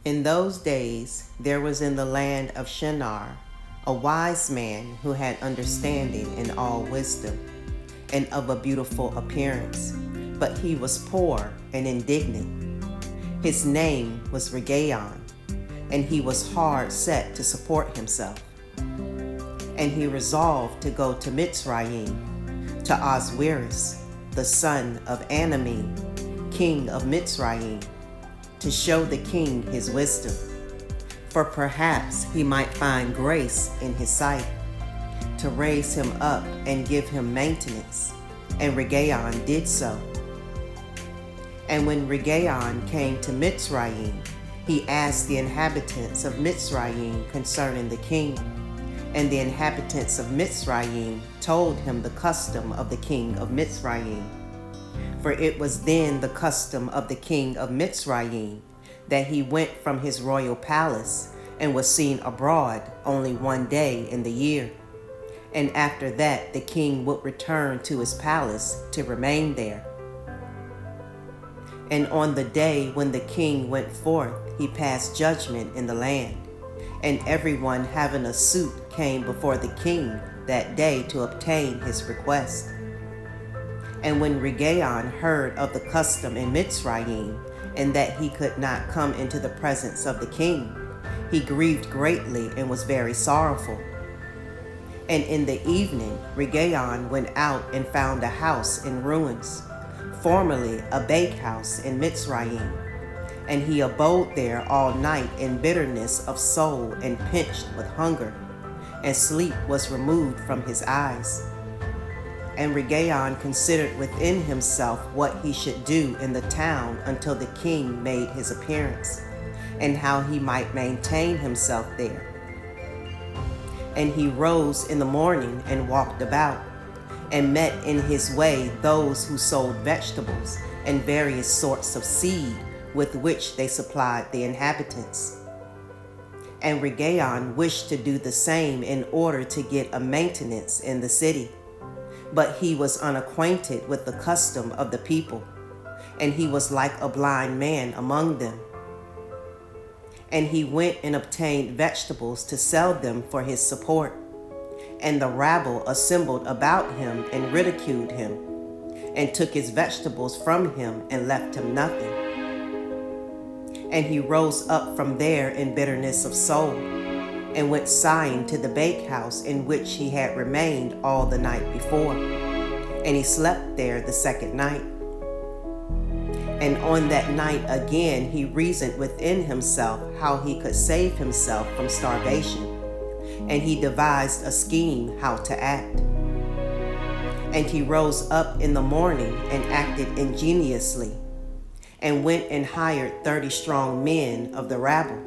In those days there was in the land of Shinar a wise man who had understanding in all wisdom, and of a beautiful appearance, but he was poor and indignant. His name was Regayon, and he was hard set to support himself. And he resolved to go to Mitzrayim, to Oswiris, the son of Anami, king of Mitzrayim, to show the king his wisdom, for perhaps he might find grace in his sight, to raise him up and give him maintenance. And Regayon did so. And when Regayon came to Mitzrayim, he asked the inhabitants of Mitzrayim concerning the king. And the inhabitants of Mitzrayim told him the custom of the king of Mitzrayim. For it was then the custom of the king of Mitzrayim that he went from his royal palace and was seen abroad only one day in the year. And after that the king would return to his palace to remain there. And on the day when the king went forth, he passed judgment in the land. And everyone having a suit came before the king that day to obtain his request. And when Regayon heard of the custom in Mitzrayim, and that he could not come into the presence of the king, he grieved greatly and was very sorrowful. And in the evening Regayon went out and found a house in ruins, formerly a bakehouse in Mitzrayim. And he abode there all night in bitterness of soul and pinched with hunger, and sleep was removed from his eyes. And Regayon considered within himself what he should do in the town until the king made his appearance, and how he might maintain himself there. And he rose in the morning and walked about, and met in his way those who sold vegetables and various sorts of seed with which they supplied the inhabitants. And Regayon wished to do the same in order to get a maintenance in the city. But he was unacquainted with the custom of the people, and he was like a blind man among them. And he went and obtained vegetables to sell them for his support. And the rabble assembled about him and ridiculed him, and took his vegetables from him and left him nothing. And he rose up from there in bitterness of soul, and went sighing to the bakehouse in which he had remained all the night before. And he slept there the second night. And on that night again he reasoned within himself how he could save himself from starvation. And he devised a scheme how to act. And he rose up in the morning and acted ingeniously, and went and hired 30 strong men of the rabble,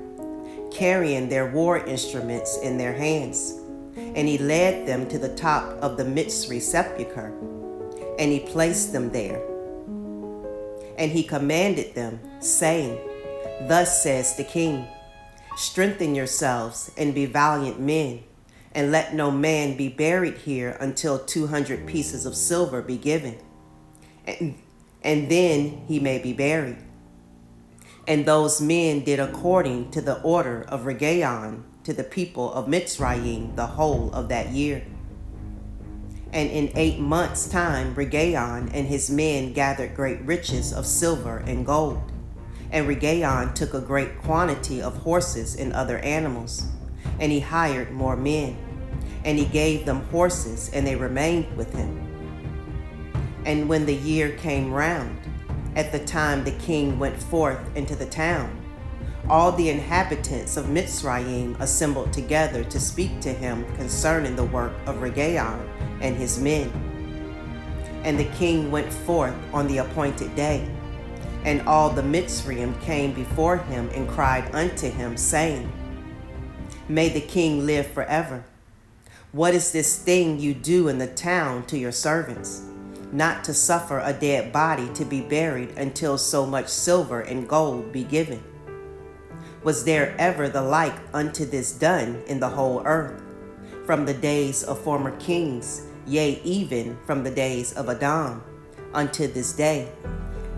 carrying their war instruments in their hands. And he led them to the top of the Mitzri sepulchre, and he placed them there. And he commanded them, saying, Thus says the king, Strengthen yourselves and be valiant men, and let no man be buried here until 200 pieces of silver be given, and then he may be buried. And those men did according to the order of Regayon to the people of Mitzrayim the whole of that year. And in 8 months' time Regayon and his men gathered great riches of silver and gold. And Regayon took a great quantity of horses and other animals, and he hired more men, and he gave them horses, and they remained with him. And when the year came round, at the time the king went forth into the town, all the inhabitants of Mitzrayim assembled together to speak to him concerning the work of Regayon and his men. And the king went forth on the appointed day, and all the Mitzrayim came before him and cried unto him, saying, May the king live forever. What is this thing you do in the town to your servants, not to suffer a dead body to be buried until so much silver and gold be given? Was there ever the like unto this done in the whole earth, from the days of former kings, yea, even from the days of Adam, unto this day,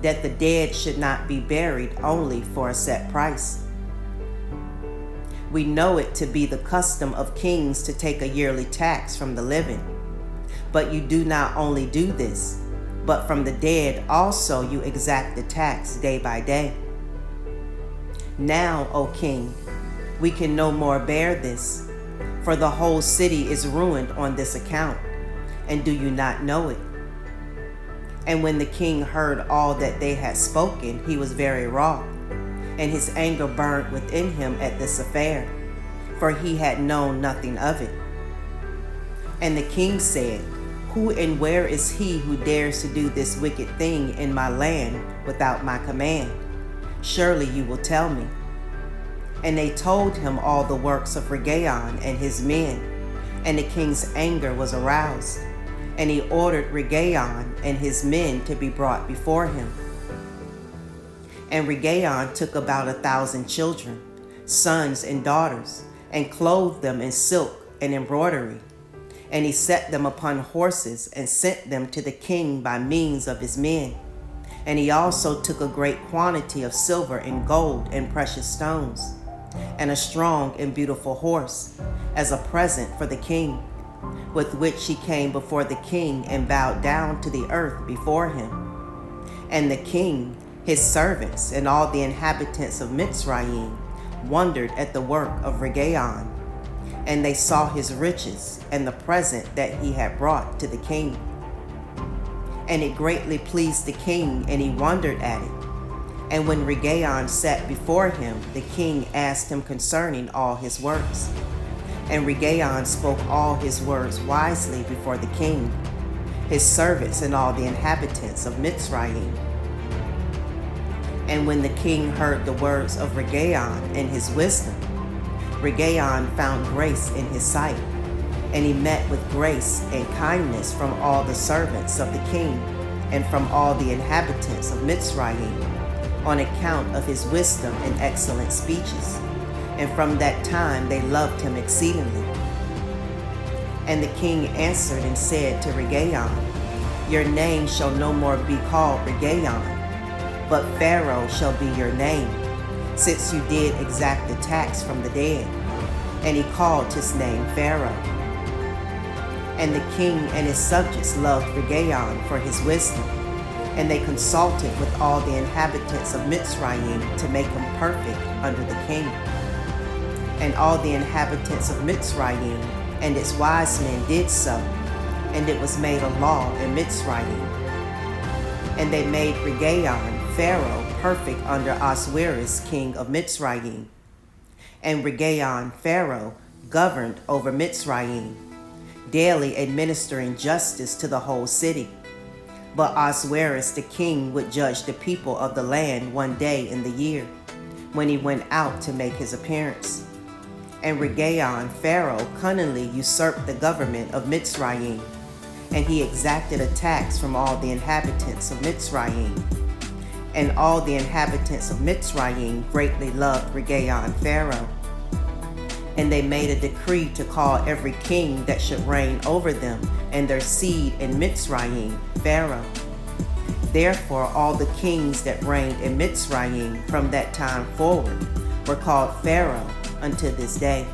that the dead should not be buried only for a set price? We know it to be the custom of kings to take a yearly tax from the living. But you do not only do this, but from the dead also you exact the tax day by day. Now, O king, we can no more bear this, for the whole city is ruined on this account, and do you not know it? And when the king heard all that they had spoken, he was very wroth, and his anger burned within him at this affair, for he had known nothing of it. And the king said, Who and where is he who dares to do this wicked thing in my land without my command? Surely you will tell me. And they told him all the works of Regaon and his men, and the king's anger was aroused, and he ordered Regaon and his men to be brought before him. And Regaon took about 1,000 children, sons and daughters, and clothed them in silk and embroidery. And he set them upon horses and sent them to the king by means of his men. And he also took a great quantity of silver and gold and precious stones, and a strong and beautiful horse, as a present for the king, with which he came before the king and bowed down to the earth before him. And the king, his servants, and all the inhabitants of Mitzrayim wondered at the work of Regaon, and they saw his riches and the present that he had brought to the king. And it greatly pleased the king, and he wondered at it. And when Regaon sat before him, the king asked him concerning all his works. And Regaon spoke all his words wisely before the king, his servants, and all the inhabitants of Mitzrayim. And when the king heard the words of Regaon and his wisdom, Regaon found grace in his sight, and he met with grace and kindness from all the servants of the king and from all the inhabitants of Mitzrayim, on account of his wisdom and excellent speeches. And from that time they loved him exceedingly. And the king answered and said to Regaon, Your name shall no more be called Regaon, but Pharaoh shall be your name, since you did exact the tax from the dead. And he called his name Pharaoh. And the king and his subjects loved Regaon for his wisdom, and they consulted with all the inhabitants of Mitzrayim to make him perfect under the king. And all the inhabitants of Mitzrayim and its wise men did so, and it was made a law in Mitzrayim. And they made Regaon, Pharaoh, perfect under Ahasuerus, king of Mitzrayim. And Regaon, Pharaoh, governed over Mitzrayim, daily administering justice to the whole city. But Ahasuerus the king would judge the people of the land one day in the year, when he went out to make his appearance. And Regaon, Pharaoh, cunningly usurped the government of Mitzrayim, and he exacted a tax from all the inhabitants of Mitzrayim. And all the inhabitants of Mitzrayim greatly loved Regaon, Pharaoh. And they made a decree to call every king that should reign over them and their seed in Mitzrayim, Pharaoh. Therefore all the kings that reigned in Mitzrayim from that time forward were called Pharaoh unto this day.